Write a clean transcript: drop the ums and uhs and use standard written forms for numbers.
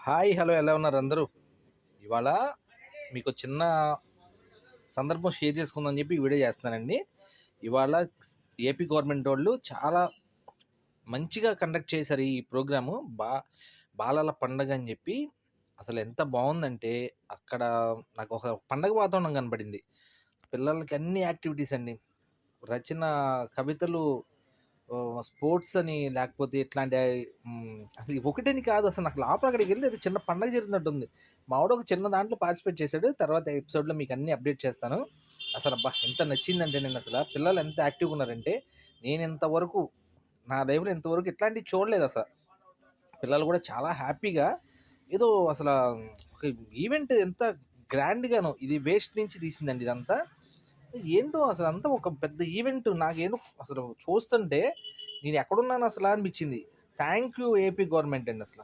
Hi hello ఎలా ఉన్నారు అందరూ? ఇవాళ మీకు చిన్న సందర్భం షేర్ చేసుకుందని చెప్పి ఈ వీడియో చేస్తున్నానండి. ఇవాళ ఏపీ గవర్నమెంట్ వాళ్ళు చాలా మంచిగా కండక్ట్ చేశారు ఈ ప్రోగ్రాము. బాలల పండగ అని చెప్పి అసలు ఎంత బాగుందంటే అక్కడ నాకు ఒక పండగ వాతావరణం కనపడింది. పిల్లలకి అన్ని యాక్టివిటీస్ అండి. రచన, కవితలు, స్పోర్ట్స్ అని లేకపోతే ఇట్లాంటి అది ఒకటని కాదు అసలు నాకు లోపల అక్కడికెళ్తే ఏదో చిన్న పండగ జరుగుతున్నట్టుంది. మావోడు ఒక చిన్న దాంట్లో పార్టిసిపేట్ చేశాడు. తర్వాత ఎపిసోడ్‌లో మీకు అన్నీ అప్డేట్ చేస్తాను. అసలు అబ్బా! ఎంత నచ్చిందంటే నేనసల పిల్లలు ఎంత యాక్టివ్‌గా ఉన్నారంటే నేనింతవరకు నా లైఫ్‌లో ఇంతవరకు ఇట్లాంటివి చూడలేదసల. పిల్లలు కూడా చాలా హ్యాపీగా ఏదో అసల ఒక ఈవెంట్ ఎంత గ్రాండ్‌గానో ఇది వేస్ట్ నుంచి తీసిందండి ఇదంతా. ఏంటో అసలంతా ఒక పెద్ద ఈవెంట్ నాకేందో అసలు చూస్తుంటే నేను ఎక్కడున్నాను అసలా అనిపించింది. థ్యాంక్ యూ ఏపీ గవర్నమెంట్ అండి అసల.